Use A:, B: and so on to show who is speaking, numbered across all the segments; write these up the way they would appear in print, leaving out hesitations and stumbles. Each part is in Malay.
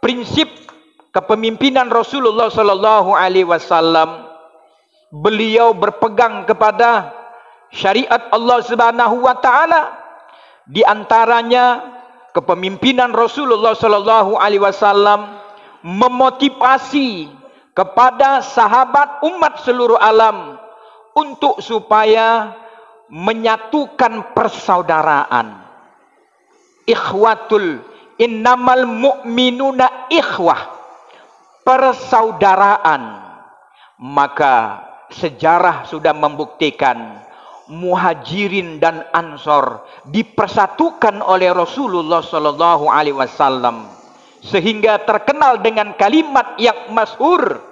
A: prinsip kepemimpinan Rasulullah sallallahu alaihi wasallam, beliau berpegang kepada syariat Allah Subhanahu wa taala. Di antaranya kepemimpinan Rasulullah sallallahu alaihi wasallam memotivasi kepada sahabat umat seluruh alam untuk supaya menyatukan persaudaraan. Ikhwatul, innamal mu'minuna ikhwah, persaudaraan. Maka sejarah sudah membuktikan Muhajirin dan Ansor dipersatukan oleh Rasulullah sallallahu alaihi wasallam, sehingga terkenal dengan kalimat yang masyhur,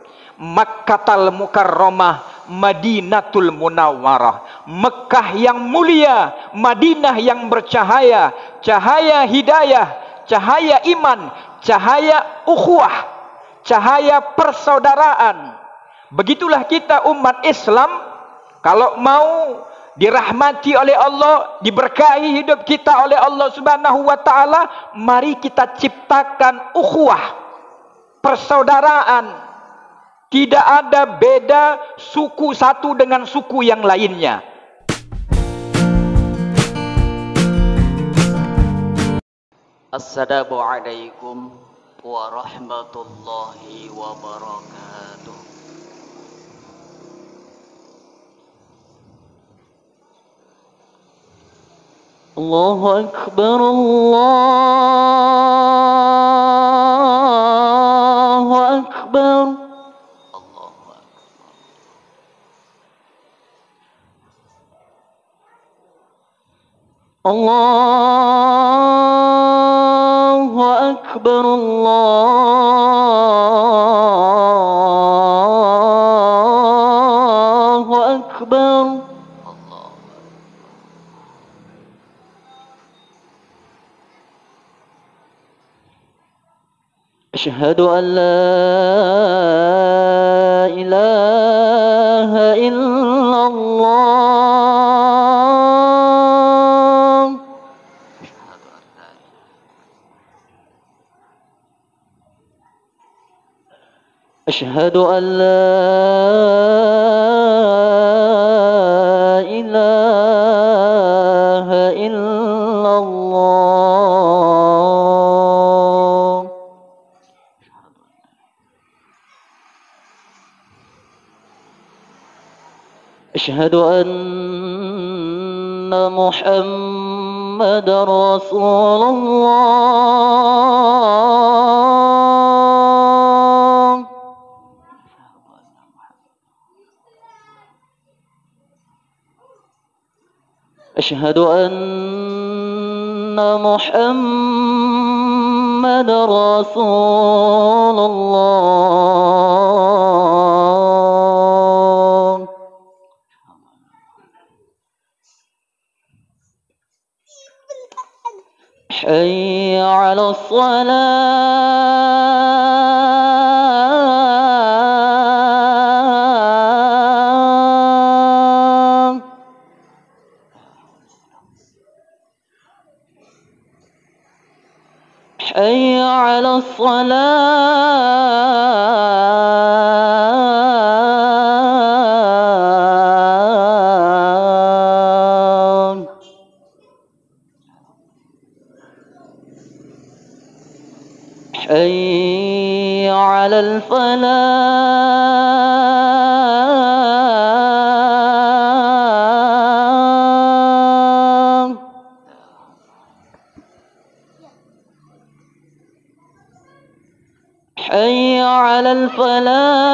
A: Makkatal Mukarramah Madinatul Munawwarah, Mekah yang mulia, Madinah yang bercahaya, cahaya hidayah, cahaya iman, cahaya ukhuwah, cahaya persaudaraan. Begitulah kita umat Islam, kalau mau dirahmati oleh Allah, diberkahi hidup kita oleh Allah Subhanahu wa taala, mari kita ciptakan ukhuwah, persaudaraan. Tidak ada beda suku satu dengan suku yang lainnya.
B: Assalamualaikum warahmatullahi wabarakatuh. Allahu Akbar, Allahu Akbar. Allahu Akbar, Allahu Akbar. Asyhadu an la ilaha illallah. أشهد أن لا إله إلا الله. أشهد أن محمدا رسول الله. أشهد أن محمدا رسول الله. حي على الصلاة. حي على الصلاة. حي على الفلاح. حي على الفلاح.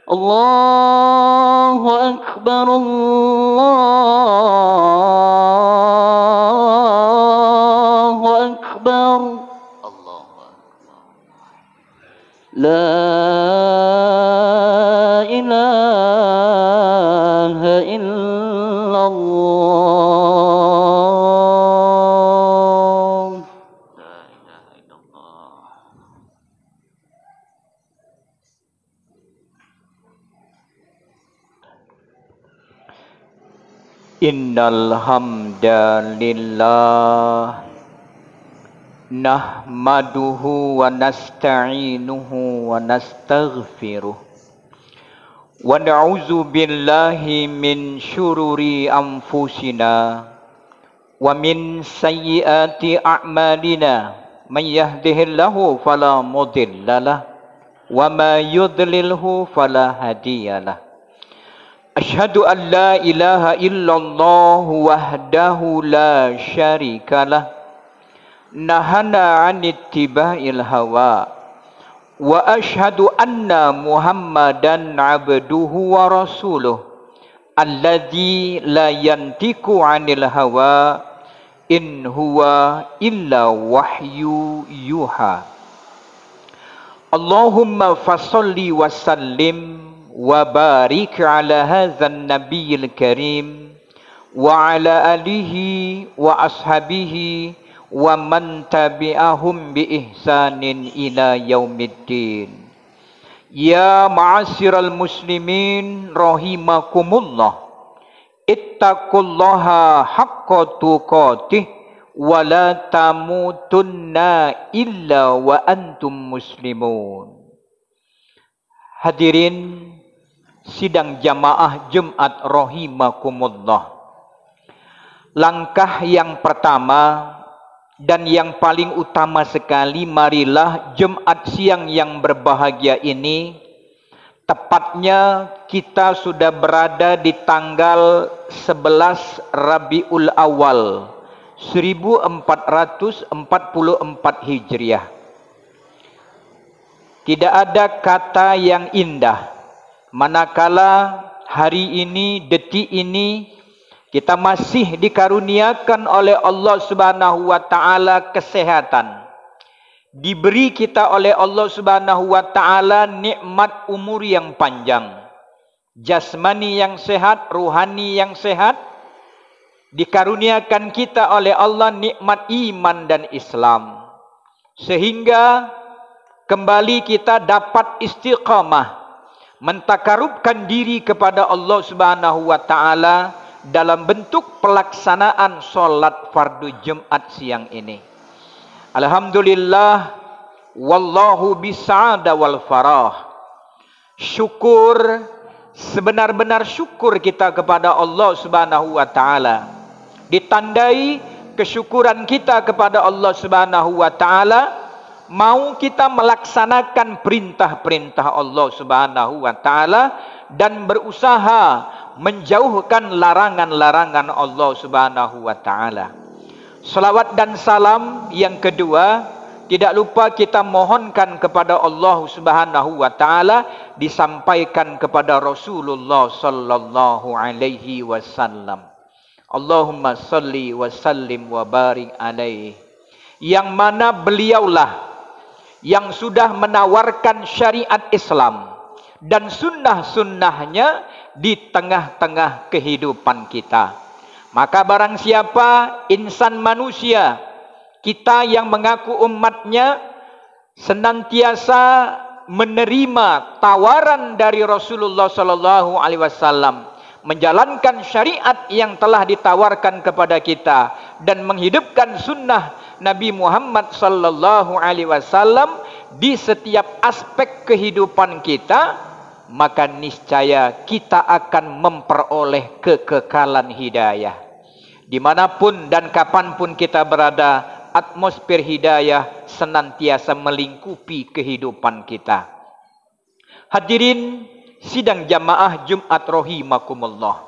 B: الله أكبر، الله أكبر. لا إله إلا الله. لا إله إلا الله.
A: Innal hamdalillah nahmaduhu wa nasta'inuhu wa nastaghfiruh wa na'udzu billahi min syururi anfusina wa min sayyiati a'malina may yahdihillahu fala mudhillalah wa may yudlilhu fala hadiyalah. Asyhadu an la ilaha illallah wahdahu la syarikalah nahana 'an ittiba'il hawa wa asyhadu anna Muhammadan 'abduhu wa rasuluh alladzi la yantiqu 'anil hawa in huwa illa wahyu yuha. Allahumma fasholli wa sallim wa barik ala hadzal nabiyil karim wa ala alihi wa ashabihi wa man tabi'ahum bi ihsanin ila yaumiddin. Ya ma'asyiral muslimin rahimakumullah, ittaqullaha haqqa tuqatih wa la tamutunna illa wa antum muslimun. Hadirin sidang jamaah Jumat rahimakumullah. Langkah yang pertama dan yang paling utama sekali, marilah Jumat siang yang berbahagia ini, tepatnya kita sudah berada di tanggal 11 Rabiul Awal 1444 Hijriah. Tidak ada kata yang indah manakala hari ini, detik ini, kita masih dikaruniakan oleh Allah Subhanahu wa taala kesehatan. Diberi kita oleh Allah Subhanahu wa taala nikmat umur yang panjang. Jasmani yang sehat, ruhani yang sehat. Dikaruniakan kita oleh Allah nikmat iman dan Islam. Sehingga kembali kita dapat istiqamah, mentakarubkan diri kepada Allah Subhanahu wa taala dalam bentuk pelaksanaan solat fardu Jumat siang ini. Alhamdulillah, wallahu bisa'ada wal farah. Syukur, sebenar-benar syukur kita kepada Allah Subhanahu wa taala. Ditandai kesyukuran kita kepada Allah Subhanahu wa taala, mau kita melaksanakan perintah-perintah Allah Subhanahu wa taala dan berusaha menjauhkan larangan-larangan Allah Subhanahu wa taala. Salawat dan salam yang kedua, tidak lupa kita mohonkan kepada Allah Subhanahu wa taala, disampaikan kepada Rasulullah sallallahu alaihi wasallam. Allahumma salli wa sallim wa barik alaihi. Yang mana beliaulah yang sudah menawarkan syariat Islam dan sunnah-sunnahnya di tengah-tengah kehidupan kita. Maka barang siapa insan manusia, kita yang mengaku umatnya, senantiasa menerima tawaran dari Rasulullah sallallahu alaihi wasallam, menjalankan syariat yang telah ditawarkan kepada kita dan menghidupkan sunnah Nabi Muhammad sallallahu alaihi wasallam di setiap aspek kehidupan kita, maka niscaya kita akan memperoleh kekekalan hidayah. Dimanapun dan kapanpun kita berada, atmosfer hidayah senantiasa melingkupi kehidupan kita. Hadirin sidang jamaah Jumat rahimakumullah,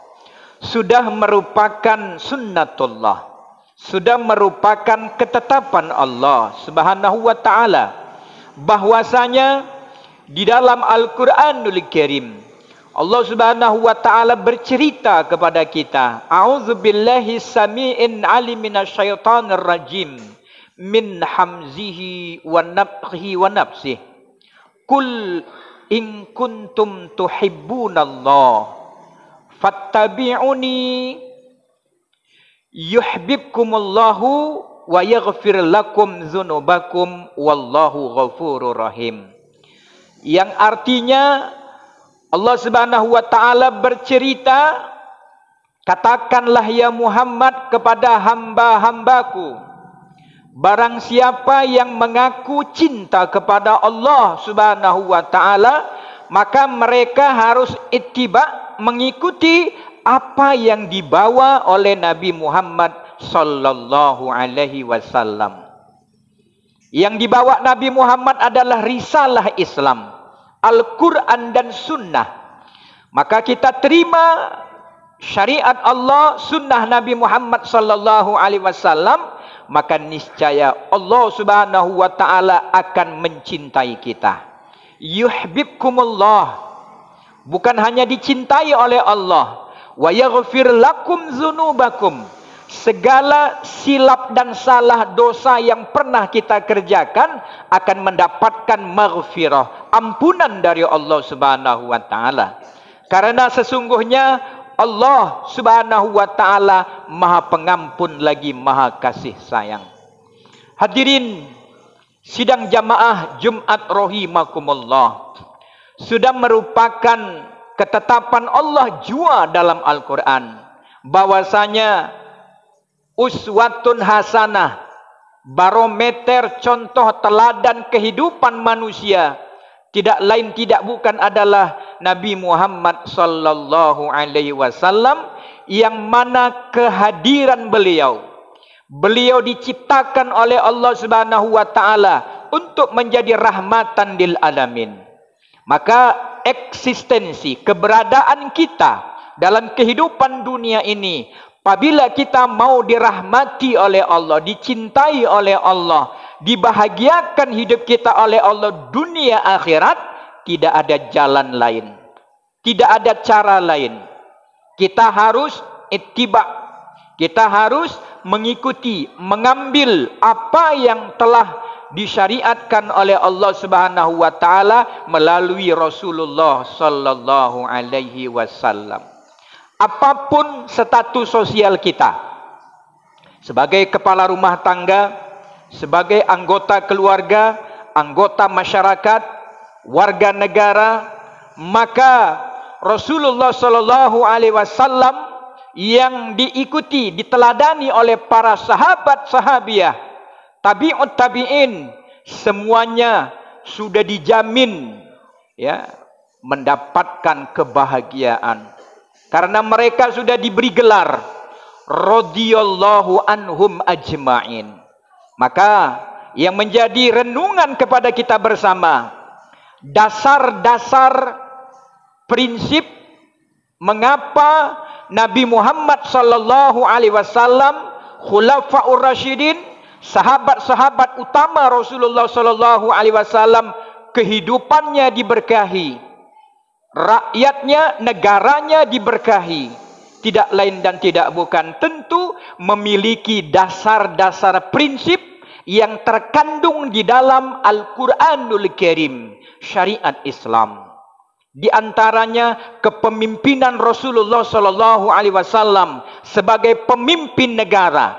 A: sudah merupakan sunnatullah, sudah merupakan ketetapan Allah Subhanahu wa taala, bahwasanya di dalam Al-Qur'anul Karim Allah Subhanahu wa taala bercerita kepada kita, a'udzubillahi samii'in 'alim minasyaitonir rajim min hamzihi wa nafthihi wa nafsihi. Qul in kuntum tuhibbunallah fattabi'uni yuhibbukumullahu wa yaghfir lakum dzunubakum wallahu ghafurur rahim. Yang artinya Allah Subhanahu wa taala bercerita katakanlah ya Muhammad kepada hamba-hambaku, barang siapa yang mengaku cinta kepada Allah Subhanahu wa taala, maka mereka harus ittiba, mengikuti apa yang dibawa oleh Nabi Muhammad sallallahu alaihi wasallam. Yang dibawa Nabi Muhammad adalah risalah Islam, Al-Quran dan Sunnah. Maka kita terima syariat Allah, sunnah Nabi Muhammad sallallahu alaihi wasallam, maka niscaya Allah Subhanahu wa taala akan mencintai kita. Yuhibbukumullah, bukan hanya dicintai oleh Allah, wa yaghfir lakum dzunubakum, segala silap dan salah dosa yang pernah kita kerjakan akan mendapatkan maghfirah, ampunan dari Allah Subhanahu wa taala. Karena sesungguhnya Allah Subhanahu wa taala Maha Pengampun lagi Maha Kasih Sayang. Hadirin sidang jamaah Jumat rahimakumullah, sudah merupakan ketetapan Allah jua dalam Al-Quran bahwasanya uswatun hasanah, barometer contoh teladan kehidupan manusia, tidak lain tidak bukan adalah Nabi Muhammad sallallahu alaihi wasallam, yang mana kehadiran beliau diciptakan oleh Allah Subhanahu wa taala untuk menjadi rahmatan lil alamin. Maka eksistensi, keberadaan kita dalam kehidupan dunia ini, apabila kita mau dirahmati oleh Allah, dicintai oleh Allah, dibahagiakan hidup kita oleh Allah dunia akhirat, tidak ada jalan lain, tidak ada cara lain. Kita harus ittiba, kita harus mengikuti, mengambil apa yang telah disyariatkan oleh Allah Subhanahu wa taala melalui Rasulullah sallallahu alaihi wasallam. Apapun status sosial kita, sebagai kepala rumah tangga, sebagai anggota keluarga, anggota masyarakat, warga negara, maka Rasulullah sallallahu alaihi wasallam yang diikuti, diteladani oleh para sahabat sahabiah, tabi'ut tabi'in, semuanya sudah dijamin ya mendapatkan kebahagiaan. Karena mereka sudah diberi gelar radhiyallahu anhum ajma'in. Maka yang menjadi renungan kepada kita bersama, dasar-dasar prinsip mengapa Nabi Muhammad sallallahu alaihi wasallam, khulafaur rasyidin, sahabat-sahabat utama Rasulullah sallallahu alaihi wasallam, kehidupannya diberkahi, rakyatnya, negaranya diberkahi, tidak lain dan tidak bukan tentu memiliki dasar-dasar prinsip yang terkandung di dalam Al-Quranul Karim, syariat Islam. Di antaranya kepemimpinan Rasulullah sallallahu alaihi wasallam sebagai pemimpin negara,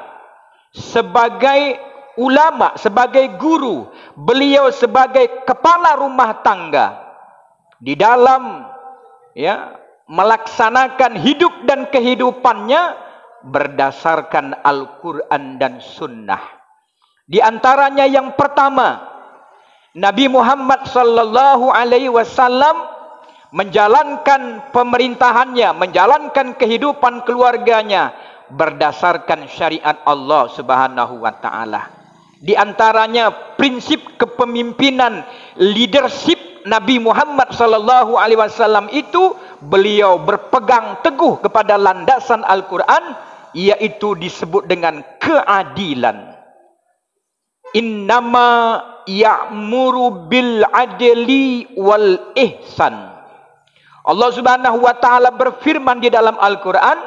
A: sebagai ulama, sebagai guru, beliau sebagai kepala rumah tangga, di dalam melaksanakan hidup dan kehidupannya berdasarkan Al-Quran dan Sunnah. Di antaranya yang pertama, Nabi Muhammad sallallahu alaihi wasallam menjalankan pemerintahannya, menjalankan kehidupan keluarganya berdasarkan syariat Allah Subhanahu wa taala. Di antaranya prinsip kepemimpinan, leadership Nabi Muhammad sallallahu alaihi wasallam itu, beliau berpegang teguh kepada landasan Al-Quran, yaitu disebut dengan keadilan. Innama ya'muru bil adli wal ihsan. Allah Subhanahu wa taala berfirman di dalam Al-Quran,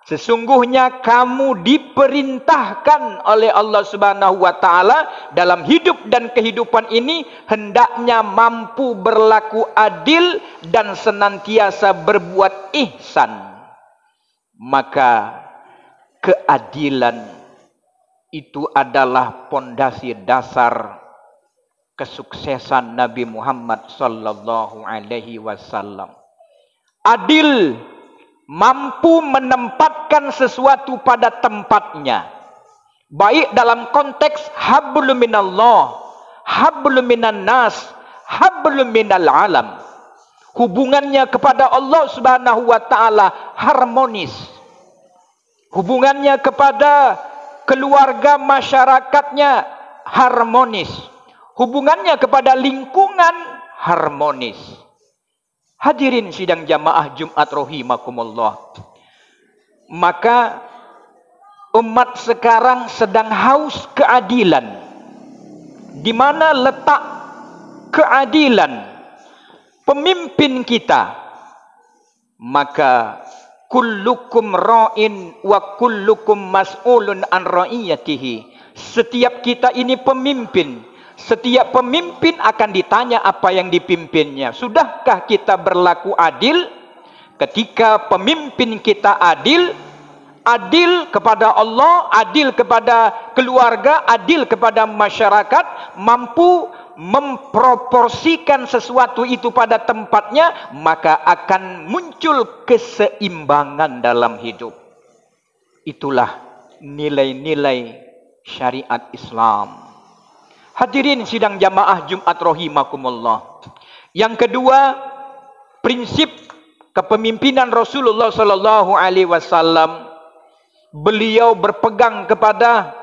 A: sesungguhnya kamu diperintahkan oleh Allah Subhanahu wa taala dalam hidup dan kehidupan ini hendaknya mampu berlaku adil dan senantiasa berbuat ihsan. Maka keadilan itu adalah pondasi dasar kesuksesan Nabi Muhammad sallallahu alaihi wasallam. Adil mampu menempatkan sesuatu pada tempatnya, baik dalam konteks hablum minallah, hablum minan nas, hablum minal alam. Hubungannya kepada Allah Subhanahu wa taala harmonis. Hubungannya kepada keluarga masyarakatnya harmonis. Hubungannya kepada lingkungan harmonis. Hadirin sidang jamaah Jumat rahimakumullah. Maka umat sekarang sedang haus keadilan. Di mana letak keadilan pemimpin kita? Maka kullukum ra'in wa kullukum mas'ulun an ra'iyatihi. Setiap kita ini pemimpin. Setiap pemimpin akan ditanya apa yang dipimpinnya. Sudahkah kita berlaku adil? Ketika pemimpin kita adil, adil kepada Allah, adil kepada keluarga, adil kepada masyarakat, mampu memproporsikan sesuatu itu pada tempatnya, maka akan muncul keseimbangan dalam hidup. Itulah nilai-nilai syariat Islam. Hadirin sidang jamaah Jumat rahimakumullah. Yang kedua, prinsip kepemimpinan Rasulullah sallallahu alaihi wasallam. Beliau berpegang kepada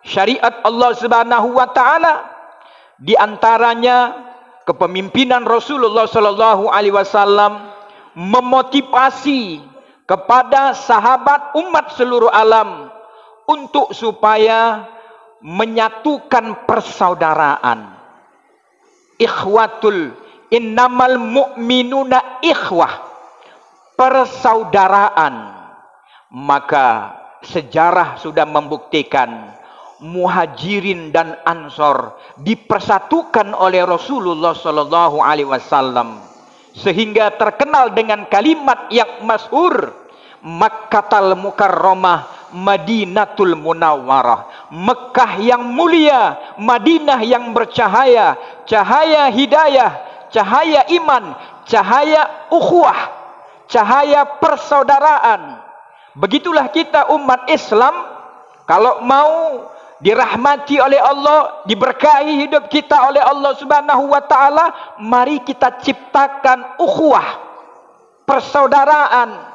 A: syariat Allah Subhanahu wa taala. Di antaranya kepemimpinan Rasulullah sallallahu alaihi wasallam memotivasi kepada sahabat umat seluruh alam untuk supaya menyatukan persaudaraan. Ikhwatul innamal mu'minuna ikhwah. Persaudaraan. Maka sejarah sudah membuktikan Muhajirin dan Ansor dipersatukan oleh Rasulullah sallallahu alaihi wasallam sehingga terkenal dengan kalimat yang masyhur, Makkatal Mukarramah Madinatul Munawwarah. Mekah yang mulia, Madinah yang bercahaya, cahaya hidayah, cahaya iman, cahaya ukhuwah, cahaya persaudaraan. Begitulah kita umat Islam, kalau mau dirahmati oleh Allah, diberkahi hidup kita oleh Allah Subhanahu wa taala, mari kita ciptakan ukhuwah, persaudaraan.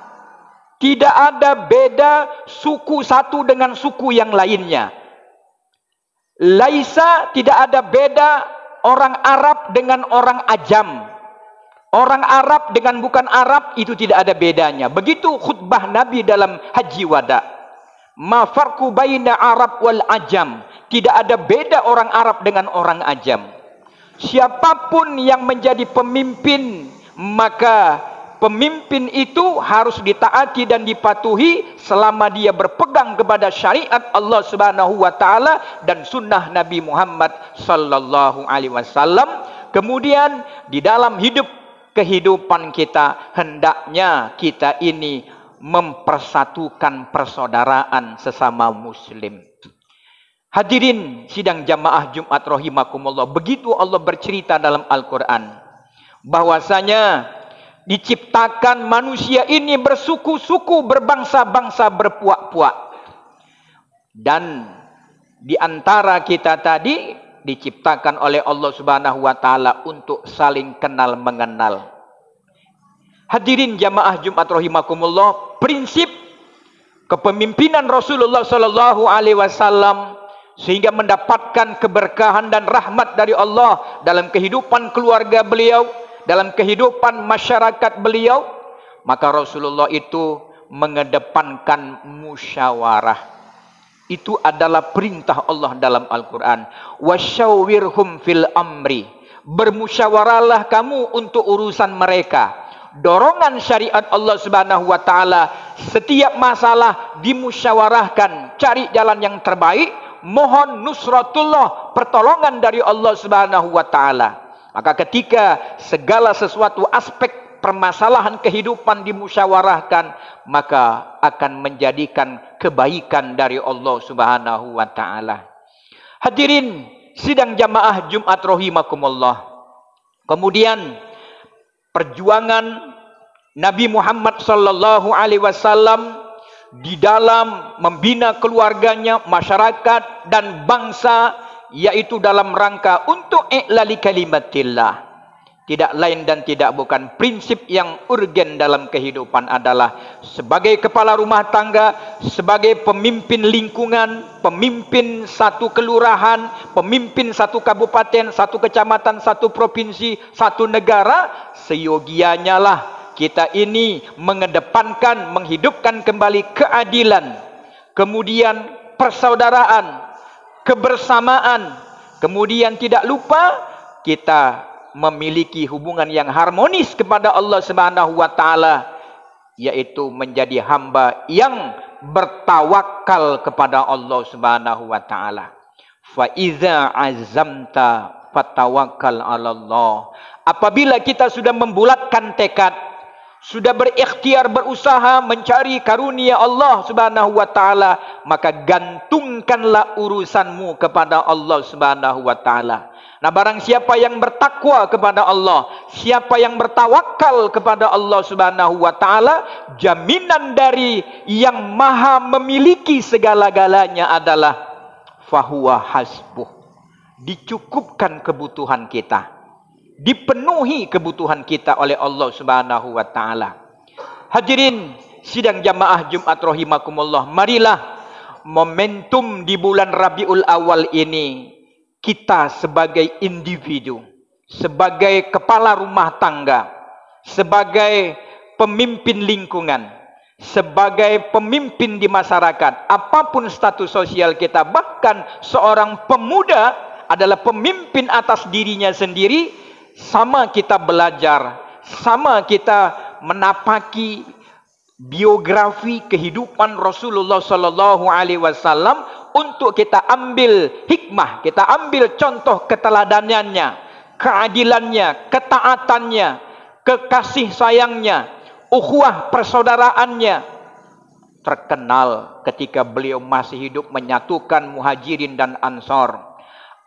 A: Tidak ada beda suku satu dengan suku yang lainnya. Laisa, tidak ada beda orang Arab dengan orang Ajam. Orang Arab dengan bukan Arab itu tidak ada bedanya. Begitu khutbah Nabi dalam Haji Wada. Ma farqu baina Arab wal Ajam. Tidak ada beda orang Arab dengan orang Ajam. Siapapun yang menjadi pemimpin, maka pemimpin itu harus ditaati dan dipatuhi selama dia berpegang kepada syariat Allah Subhanahu wa taala dan sunnah Nabi Muhammad sallallahu alaihi wasallam. Kemudian di dalam kehidupan kita, hendaknya kita ini mempersatukan persaudaraan sesama muslim. Hadirin sidang jamaah Jumat rahimakumullah, begitu Allah bercerita dalam Al-Quran bahwasanya diciptakan manusia ini bersuku-suku, berbangsa-bangsa, berpuak-puak. Dan di antara kita tadi diciptakan oleh Allah Subhanahu wa taala untuk saling kenal mengenal. Hadirin jamaah Jumat rahimakumullah, prinsip kepemimpinan Rasulullah sallallahu alaihi wasallam sehingga mendapatkan keberkahan dan rahmat dari Allah dalam kehidupan keluarga beliau, dalam kehidupan masyarakat beliau, maka Rasulullah itu mengedepankan musyawarah. Itu adalah perintah Allah dalam Al-Quran. Wasyawirhum fil amri. Bermusyawarahlah kamu untuk urusan mereka. Dorongan syariat Allah Subhanahu wa taala, setiap masalah dimusyawarahkan, cari jalan yang terbaik, mohon nusratullah, pertolongan dari Allah Subhanahu wa taala. Maka ketika segala sesuatu aspek permasalahan kehidupan dimusyawarahkan, maka akan menjadikan kebaikan dari Allah Subhanahu wa taala. Hadirin sidang jamaah Jumat rahimakumullah. Kemudian perjuangan Nabi Muhammad sallallahu alaihi wasallam di dalam membina keluarganya, masyarakat dan bangsa, yaitu dalam rangka untuk i'lali kalimatillah. Tidak lain dan tidak bukan, prinsip yang urgen dalam kehidupan adalah sebagai kepala rumah tangga, sebagai pemimpin lingkungan, pemimpin satu kelurahan, pemimpin satu kabupaten, satu kecamatan, satu provinsi, satu negara, seyogianya lah kita ini mengedepankan, menghidupkan kembali keadilan, kemudian persaudaraan, kebersamaan, kemudian tidak lupa kita memiliki hubungan yang harmonis kepada Allah Subhanahu wa taala, yaitu menjadi hamba yang bertawakal kepada Allah Subhanahu wa taala. Fa iza azamta fatawakkal 'ala Allah. Apabila kita sudah membulatkan tekad, sudah berikhtiar, berusaha mencari karunia Allah Subhanahu wa taala, maka gantungkanlah urusanmu kepada Allah Subhanahu wa taala. Nah, barang siapa yang bertakwa kepada Allah, siapa yang bertawakal kepada Allah Subhanahu wa taala, jaminan dari yang maha memiliki segala-galanya adalah fahuwa hasbuh. Dicukupkan kebutuhan kita, dipenuhi kebutuhan kita oleh Allah Subhanahu wa taala. Hadirin sidang jamaah Jumat rahimakumullah, marilah momentum di bulan Rabiul Awal ini kita sebagai individu, sebagai kepala rumah tangga, sebagai pemimpin lingkungan, sebagai pemimpin di masyarakat, apapun status sosial kita, bahkan seorang pemuda adalah pemimpin atas dirinya sendiri, sama kita belajar, sama kita menapaki biografi kehidupan Rasulullah sallallahu alaihi wasallam untuk kita ambil hikmah, kita ambil contoh keteladanannya, keadilannya, ketaatannya, kekasih sayangnya, ukhuwah persaudaraannya. Terkenal ketika beliau masih hidup menyatukan Muhajirin dan Ansor.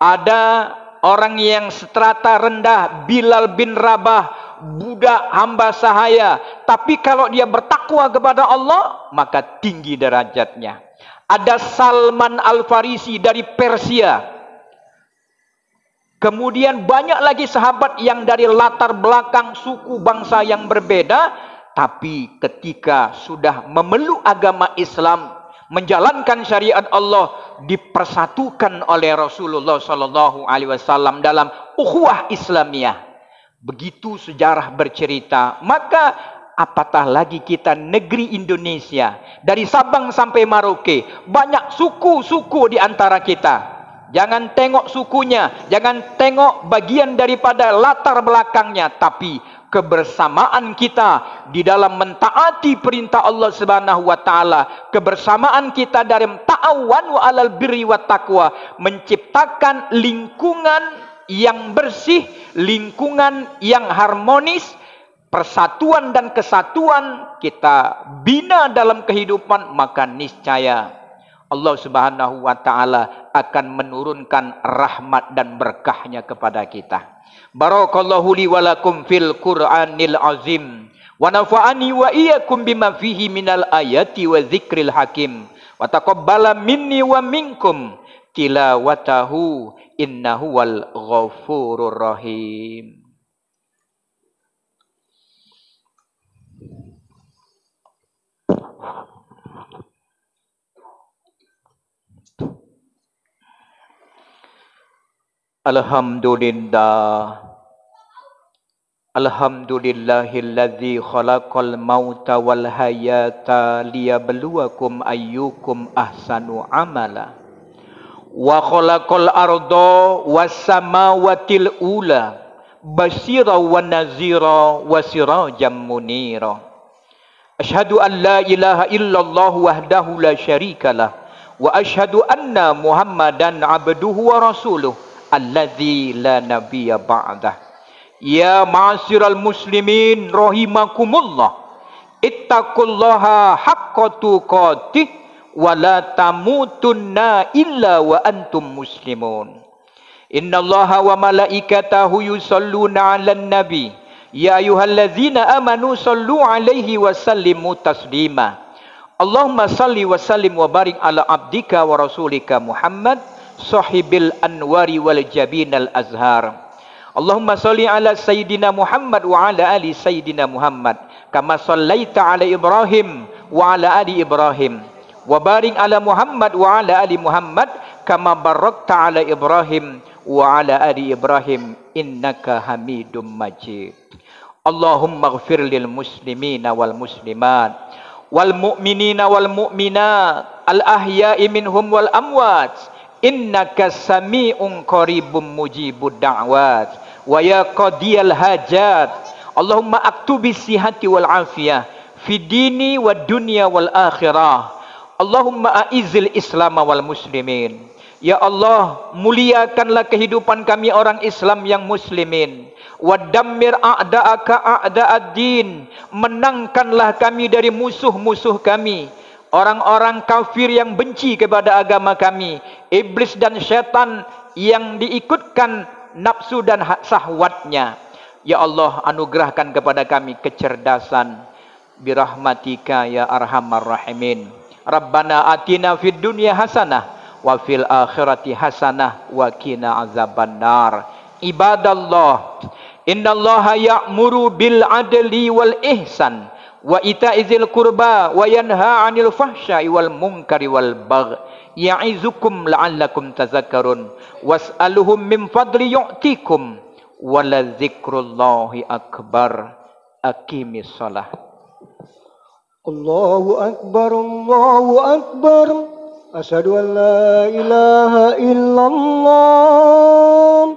A: Ada orang yang strata rendah, Bilal bin Rabah, budak hamba sahaya, tapi kalau dia bertakwa kepada Allah, maka tinggi derajatnya. Ada Salman Al-Farisi dari Persia. Kemudian banyak lagi sahabat yang dari latar belakang suku bangsa yang berbeda, tapi ketika sudah memeluk agama Islam, menjalankan syariat Allah, dipersatukan oleh Rasulullah sallallahu alaihi wasallam dalam ukhuwah Islamiyah. Begitu sejarah bercerita, maka apatah lagi kita negeri Indonesia, dari Sabang sampai Merauke, banyak suku-suku di antara kita. Jangan tengok sukunya, jangan tengok bagian daripada latar belakangnya, tapi kebersamaan kita di dalam mentaati perintah Allah Subhanahu wa taala, kebersamaan kita dalam ta'awanu 'alal birri wat taqwa, menciptakan lingkungan yang bersih, lingkungan yang harmonis, persatuan dan kesatuan kita bina dalam kehidupan, maka niscaya Allah Subhanahu wa taala akan menurunkan rahmat dan berkahnya kepada kita. Barakallahu li wa lakum fil Qur'anil azim wa nafa'ani wa iyyakum bima fihi minal ayati wa dzikril hakim wa taqabbala minni wa minkum tilawatahu innahu wal ghafurur rahim. Alhamdulillah. Alhamdulillahilladzi khalaqal mauta wal hayata liyabluwakum ayyukum ahsanu amala. Wa khalaqal arda was samawatil ula basyira wa nazira wa sirajan munira. Asyhadu an la ilaha illallah wahdahu la syarikalah wa asyhadu anna Muhammadan abduhu wa rasuluh alladzi la nabiyya ba'dah. Ya ma'asyiral muslimin rahimakumullah, ittaqullaha haqqa tuqatih wa la tamutunna illa wa antum muslimun. Innallaha wa malaikatahu yusalluna 'alan nabi Ya ayyuhallazina amanu sallu alaihi wa sallimu taslima. Allahumma salli wa sallim wa barik ala abdika wa rasulika Muhammad sahibil anwari wal jabinal azhar. Allahumma salli ala sayyidina Muhammad wa ala ali sayyidina Muhammad kama sallaita ala Ibrahim wa ala ali Ibrahim wa barik ala Muhammad wa ala ali Muhammad kama barakta ala Ibrahim wa ala ali Ibrahim innaka Hamidum Majid. Allahumma ighfir lil muslimina wal muslimat wal mu'minina wal mu'minat al ahya'i minhum wal amwat innaka sami'un qaribum mujibud da'wat wa ya qadiyal hajat. Allahumma aktubi sihati wal afiyah fi dini wad dunya wal akhirah. Allahumma a'izil islam wal muslimin. Ya Allah, muliakanlah kehidupan kami orang Islam yang muslimin. Wadammir a'da'aka a'da'ad-din. Menangkanlah kami dari musuh-musuh kami, orang-orang kafir yang benci kepada agama kami, iblis dan syaitan yang diikutkan nafsu dan syahwatnya. Ya Allah, anugerahkan kepada kami kecerdasan birahmatika ya arhamar rahimin. Rabbana atina fid dunya hasanah wa fil akhirati hasanah wa qina azabannar. Ibadallah, innallaha ya'muru bil adli wal ihsan wa ita'izil qurba wa yanha 'anil fahsya'i wal munkari wal baghi ya'izukum la'allakum tazakkarun was'aluhum min fadli yu'tikum wa la dzikrullahi akbar. Aqimis shalah.
C: Allahu akbar, Allahu akbar. Asyhadu an la ilaha illallah.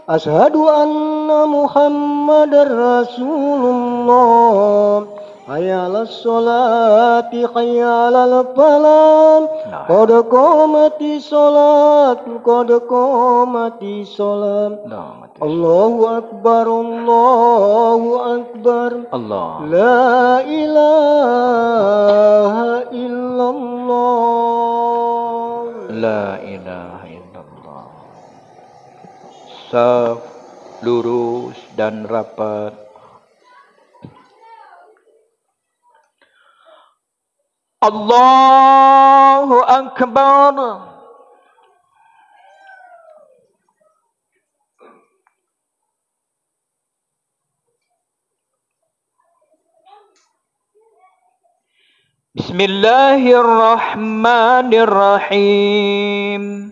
C: Asyhadu anna Muhammadar Rasulullah. Hayya 'alas sholati, hayya 'alal falah. Qad qamatis sholat, qad qamatis sholat. Allahu akbar, Allahu akbar.
A: Allah.
C: La ilaha illallah.
A: La ilaha illallah. Saf, lurus dan rapat. Allahu akbar. Bismillahirrahmanirrahim.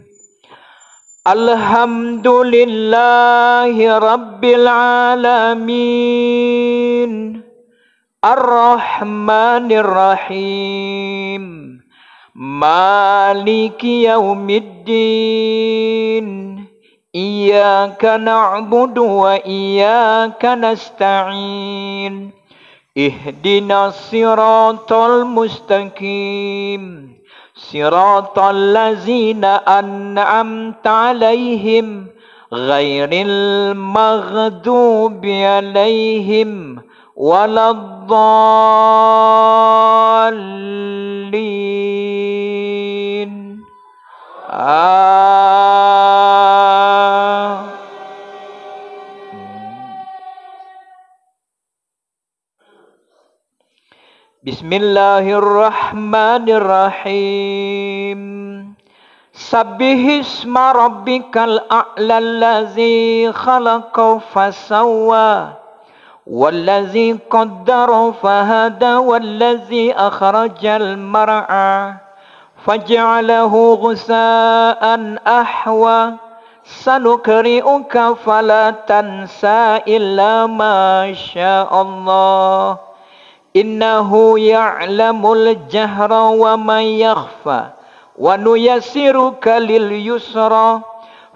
A: Alhamdulillahi rabbil alamin. Ar-Rahmanir-Rahim. Maliki yaumiddin. Iyyaka na'budu wa iyyaka nasta'in. Ihdinas siratal mustaqim. Siratal ladzina an'amta 'alaihim ghairil maghdubi 'alaihim waladdallin. Bismillahirrahmanirrahim. Sabbihisma rabbikal a'la allazi khalaqa fasawwa wallazi qaddara fahada wallazi akhrajal mar'a faj'alahu ghusaan ahwa sanukri'uka fala tansa illa ma sya'allah. Innahu ya'lamul jahra wa ma yakhfa wa nuyassiruka lil yusra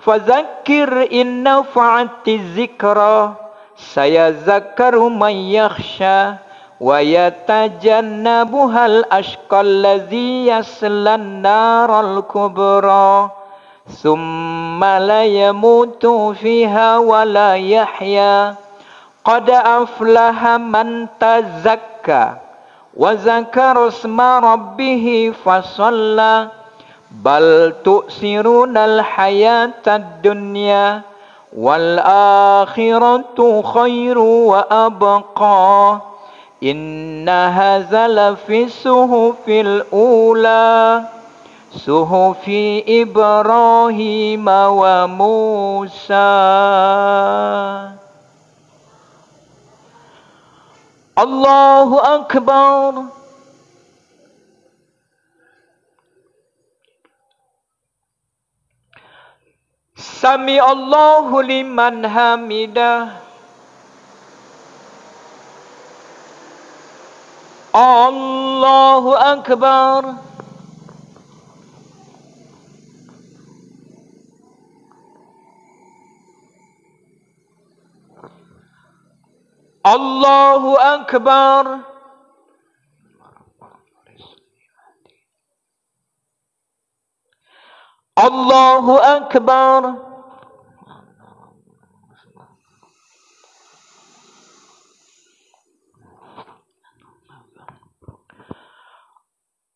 A: fadzakkir in nafa'ati dzikra sayazakkaru man yakhsha wa yatajannabuhal ashqal ladzi yaslan naral kubra summa la yamutu fiha wa la yahya. Qad aflaha man tazakka wa zakara isma rabbih fasalla bal tu'sirunal hayatad dunya والآخرة خير وأبقى إن هذا لفي الصحف الأولى صحف إبراهيم وموسى. الله أكبر. Sami Allahu liman hamidah. Allahu Akbar. Allahu Akbar. Allahu Akbar.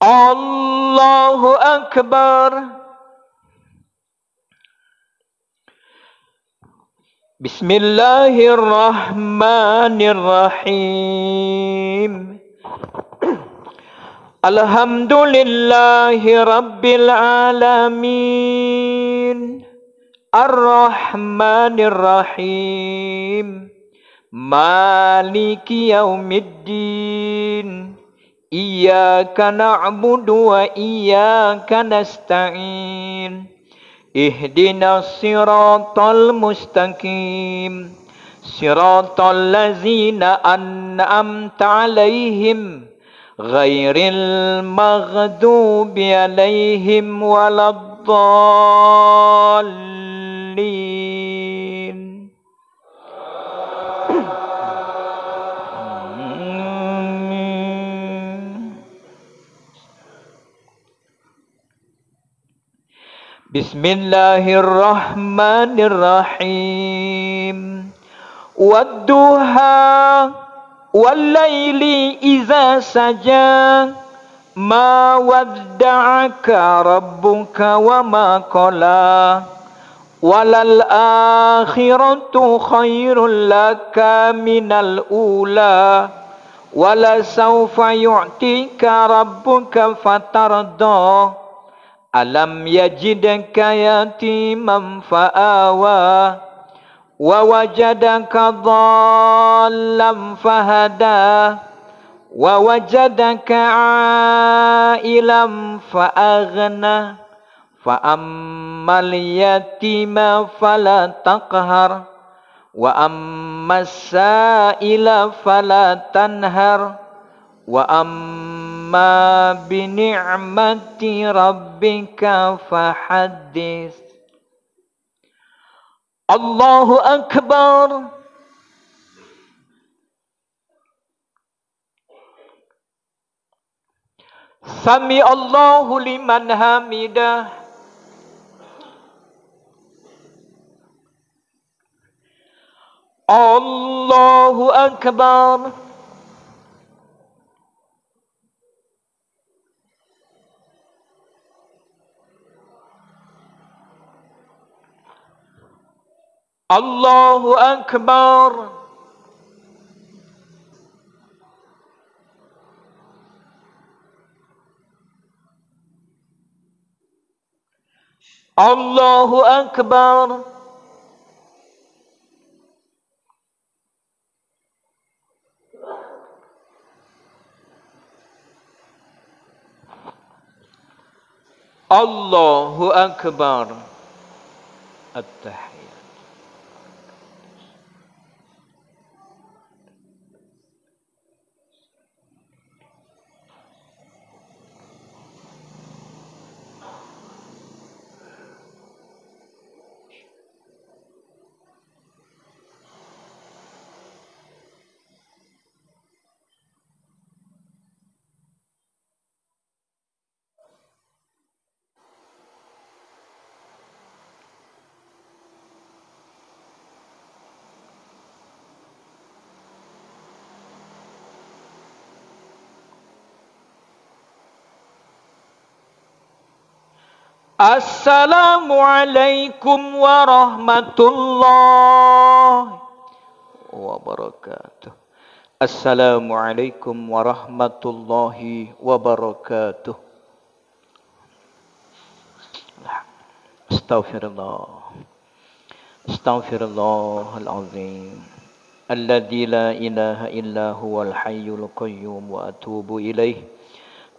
A: Allahu Akbar. Bismillahirrahmanirrahim. Alhamdulillahi Rabbil Alamin. Ar-Rahmanir-Rahim. Maliki Yaumiddin. Iyyaka na'budu wa iyyaka nasta'in. Ihdinas siratal mustaqim. Siratal ladzina an'amta 'alaihim ghairil maghdubi 'alaihim waladdallin. Bismillahirrahmanirrahim. Wadduha wal-laili iza saja. Ma wadda'aka rabbuka wa ma qala. Walal akhiratu khairul laka minal ula. Wala sawfa yu'tika rabbuka fatarda. Alam yajidka yatiman fa'awa. Wa wajadaka dhallan fahada. Wa wajadaka ailam fa'aghna. Fa'ammal yatima fala taqhar. Wa ammas sa'ila fala tanhar. Wa amma bi ni'mati rabbika fahaddits. Allahu Akbar. Sami Allahu liman hamidah. Allahu Akbar. Allahu Akbar. Allahu Akbar. Allahu Akbar. At-tahiyat. Assalamualaikum warahmatullahi wabarakatuh. Assalamualaikum warahmatullahi wabarakatuh. Astaghfirullah. Astaghfirullahal azim. Alladzi la ilaha illa huwal hayyul qayyum wa atubu ilaih.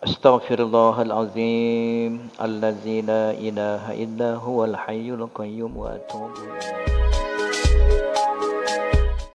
A: Astaghfirullahal azim. Alladzi la ilaha illa huwal hayyul qayyum wa atubu ilaih.